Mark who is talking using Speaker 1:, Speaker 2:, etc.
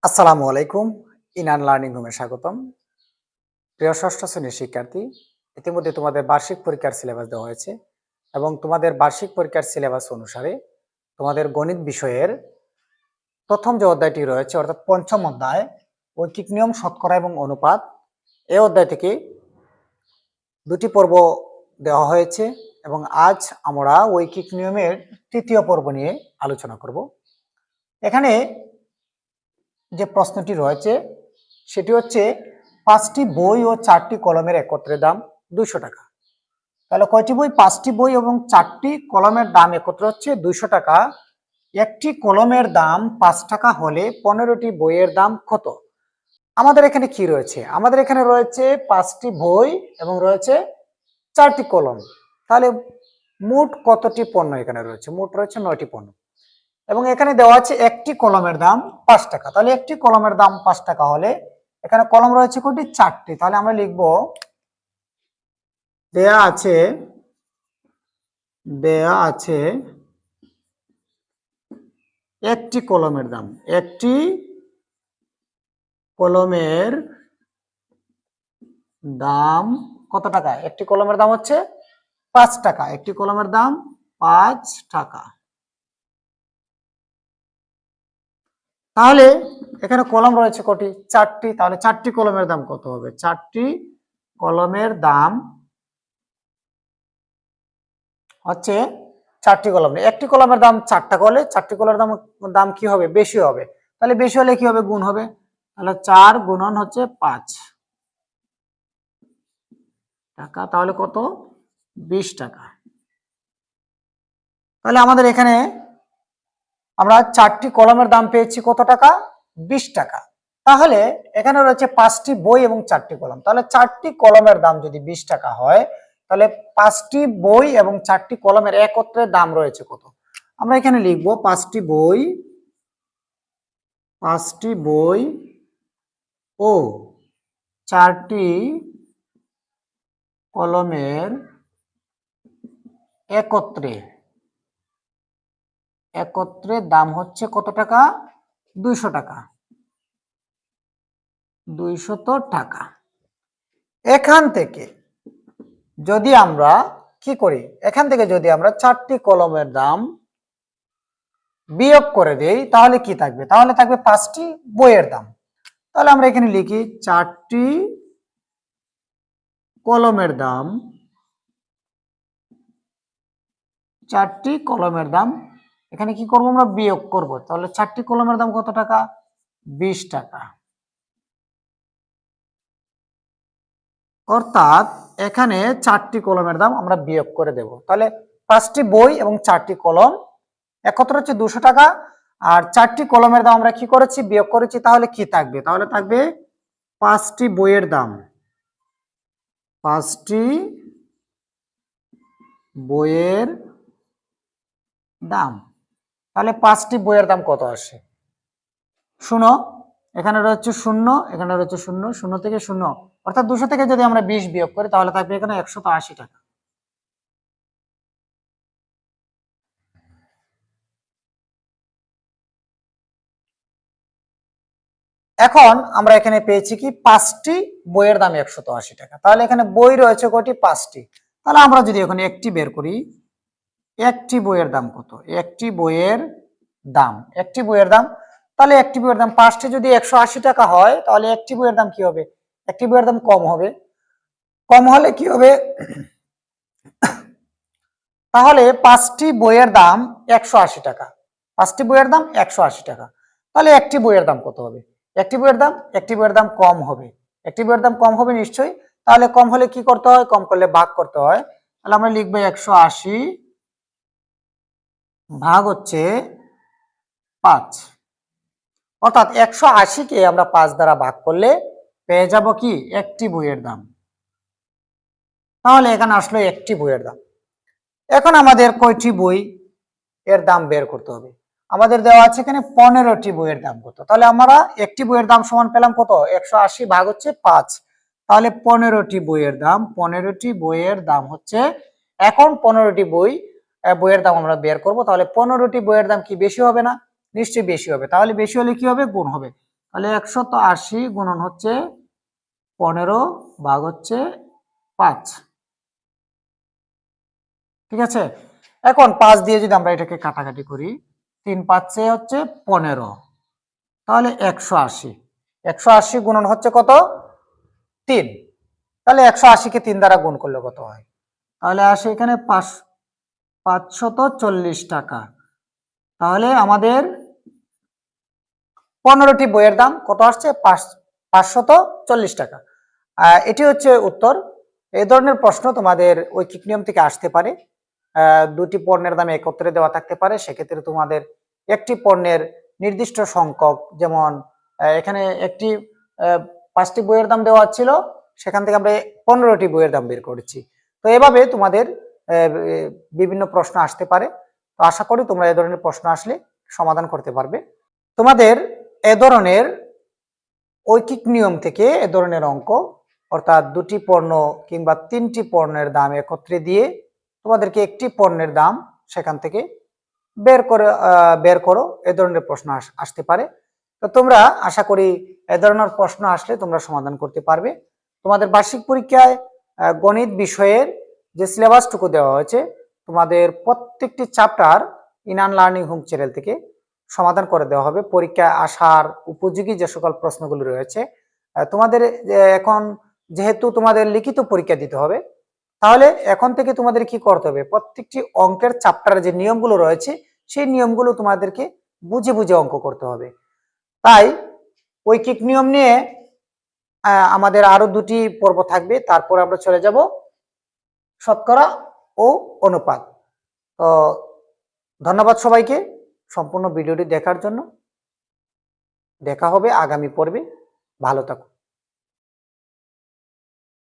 Speaker 1: আসসালামু আলাইকুম। ইনান লার্নিং রুমে স্বাগতম। প্রিয় ষষ্ঠ শ্রেণীর শিক্ষার্থী, ইতিমধ্যে তোমাদের বার্ষিক পরীক্ষার সিলেবাস দেওয়া হয়েছে এবং তোমাদের বার্ষিক পরীক্ষার সিলেবাস অনুসারে তোমাদের গণিত বিষয়ের প্রথম যে অধ্যায়টি রয়েছে অর্থাৎ পঞ্চম অধ্যায় ঐকিক নিয়ম, শতকরা এবং অনুপাত, এই অধ্যায় থেকে দুটি পর্ব দেওয়া হয়েছে এবং আজ আমরা ঐকিক নিয়মের তৃতীয় পর্ব নিয়ে আলোচনা করব। এখানে যে প্রশ্নটি রয়েছে সেটি হচ্ছে 5টি বই ও 4টি কলমের একত্রে দাম 200 টাকা। তাহলে কয়টি বই? 5টি বই এবং 4টি কলমের দাম একত্রে হচ্ছে 200 টাকা। একটি কলমের দাম 5 টাকা হলে 15টি বইয়ের দাম কত? আমাদের এখানে কি রয়েছে? আমাদের এখানে রয়েছে 5টি বই এবং রয়েছে 4টি কলম। তাহলে মোট কতটি পণ্য এখানে রয়েছে? মোট রয়েছে 9টি পণ্য এবং এখানে দেওয়া আছে একটি কলমের দাম 5 টাকা। তাহলে একটি কলমের দাম 5 টাকা হলে এখানে কলম রয়েছে কয়টি? 4টি। তাহলে আমরা লিখব দেয়া আছে একটি কলমের দাম, একটি কলমের দাম কত টাকা? একটি কলমের দাম হচ্ছে 5 টাকা। একটি কলমের দাম 5 টাকা। তাহলে এখানে কলম রয়েছে কটি? 4টি। তাহলে 4টি কলমের দাম কত হবে? 4টি কলমের দাম হচ্ছে 4টি কলম। একটি কলমের দাম 4 টাকা হলে 4টি কলমের দাম কি হবে? বেশি হবে। তাহলে বেশি হলে কি হবে? গুণ হবে। তাহলে 4 গুণন হচ্ছে 5 টাকা। তাহলে কত? 20 টাকা। তাহলে আমাদের এখানে আমরা 4টি কলমের দাম পেয়েছি কত টাকা? 20 টাকা। তাহলে এখানে রয়েছে 5টি বই এবং 4টি কলম। তাহলে 4টি কলমের দাম যদি 20 টাকা হয় তাহলে 5টি বই এবং 4টি কলমের একত্রে দাম রয়েছে কত? আমরা এখানে লিখব 5টি বই ও 4টি কলমের একত্রে দাম হচ্ছে কত টাকা? 200 টাকা। 200 টাকা। এখান থেকে যদি আমরা কি করি? এখান থেকে যদি আমরা 4টি কলমের দাম বিয়োগ করে দেই তাহলে কি থাকবে? তাহলে থাকবে 5টি বইয়ের দাম। তাহলে আমরা এখানে লিখি 4টি কলমের দাম, 4টি কলমের দাম এখানে কি করব? আমরা বিয়োগ করব। তাহলে 4টি কলমের দাম কত টাকা? 20 টাকা। অর্থাৎ এখানে 4টি কলমের দাম আমরা বিয়োগ করে দেব। তাহলে 5টি বই এবং 4টি কলম একত্রে হচ্ছে 200 টাকা। আর 4টি কলমের দাম আমরা কি করেছি? বিয়োগ করেছি। তাহলে কি থাকবে? তাহলে থাকবে 5টি বইয়ের দাম। 5টি বইয়ের দাম। তাহলে 5টি বইয়ের দাম কত আসে? শূন্য, এখানে রয়েছে 0, এখানে রয়েছে 0, 0 থেকে 0, অর্থাৎ 200 থেকে যদি আমরা 20 বিয়োগ করি তাহলে থাকবে এখানে 180 টাকা। এখন আমরা এখানে পেয়েছি কি? 5টি বইয়ের দাম 180 টাকা। তাহলে এখানে বই রয়েছে কয়টি? 5টি। তাহলে আমরা যদি এখানে একটি বের করি, একটি বইয়ের দাম কত? একটি বইয়ের দাম, তাহলে একটি বইয়ের দাম 5টি যদি 180 টাকা হয় তাহলে একটি বইয়ের দাম কি হবে? একটি বইয়ের দাম কম হবে। কম হলে কি হবে? তাহলে 5টি বইয়ের দাম 180 টাকা। 5টি বইয়ের দাম 180 টাকা। তাহলে একটি বইয়ের দাম কত হবে? একটি বইয়ের দাম কম হবে। একটি বইয়ের দাম কম হবে নিশ্চয়ই। তাহলে কম হলে কি করতে হয়? কম করলে ভাগ করতে হয়। তাহলে আমরা লিখব 180 ভাগ হচ্ছে 5। অর্থাৎ 180 কে আমরা 5 দ্বারা ভাগ করলে পেয়ে যাব কি? একটি বইয়ের দাম। তাহলে এখানে আসলে একটি বইয়ের দাম। এখন আমাদের কয়টি বই এর দাম বের করতে হবে? আমাদের দেওয়া আছে এখানে 15টি বইয়ের দাম কত? তাহলে আমরা একটি বইয়ের দাম সমান পেলাম কত? 180 ভাগ হচ্ছে 5। তাহলে 15টি বইয়ের দাম হচ্ছে, এখন 15টি বইয়ের দাম আমরা বের করব। তাহলে 15টি বইয়ের দাম কি বেশি হবে না? নিশ্চয়ই বেশি হবে। তাহলে বেশি হলে কি হবে? গুণ হবে। তাহলে 180 গুণন হচ্ছে 15 ভাগ হচ্ছে 5। ঠিক আছে, এখন 5 দিয়ে যদি আমরা এটাকে কাটাকাটি করি, 3 5 হচ্ছে 15, তাহলে 180। 180 গুণন হচ্ছে কত? 3। তাহলে 180 কে 3 দ্বারা গুণ করলে কত হয়? তাহলে আসে এখানে 540 টাকা। তাহলে আমাদের 15টি বইয়ের দাম কত আসছে? 540 টাকা। এটি হচ্ছে উত্তর। এই ধরনের প্রশ্ন তোমাদের ঐকিক নিয়ম থেকে আসতে পারে। দুটি পণ্যের দাম একত্রে দেওয়া থাকতে পারে, সেক্ষেত্রে তোমাদের একটি পণ্যের নির্দিষ্ট সংখ্যক, যেমন এখানে একটি 5টি বইয়ের দাম দেওয়া ছিল, সেখান থেকে আমরা 15টি বইয়ের দাম বের করেছি। তো এভাবে তোমাদের বিভিন্ন প্রশ্ন আসতে পারে। তো আশা করি তোমরা এই ধরনের প্রশ্ন আসলে সমাধান করতে পারবে। তোমাদের এ ধরনের ঐকিক নিয়ম থেকে এ ধরনের অঙ্ক, অর্থাৎ দুটি পণ্য কিংবা 3টি পণ্যের দাম একত্রে দিয়ে তোমাদেরকে একটি পণ্যের দাম সেখান থেকে বের করো, এ ধরনের প্রশ্ন আসতে পারে। তো তোমরা আশা করি এ ধরনের প্রশ্ন আসলে তোমরা সমাধান করতে পারবে। তোমাদের বার্ষিক পরীক্ষায় গণিত বিষয়ের যে সিলেবাসটুকু দেওয়া হয়েছে, তোমাদের প্রত্যেকটি chapter Inan learning home channel থেকে সমাধান করে দেওয়া হবে। পরীক্ষায় আসার উপযোগী যে সকল প্রশ্নগুলো রয়েছে, তোমাদের এখন যেহেতু তোমাদের লিখিত পরীক্ষা দিতে হবে, তাহলে এখন থেকে তোমাদের কি করতে হবে? প্রত্যেকটি অঙ্কের চ্যাপ্টারের যে নিয়মগুলো রয়েছে, সেই নিয়মগুলো তোমাদেরকে বুঝে বুঝে অঙ্ক করতে হবে। তাই ঐকিক নিয়ম নিয়ে আমাদের আরো 2টি পর্ব থাকবে, তারপর আমরা চলে যাব শতকরা ও অনুপাত। তো ধন্যবাদ সবাইকে সম্পূর্ণ ভিডিওটি দেখার জন্য। দেখা হবে আগামী পর্বে। ভালো থাকুন।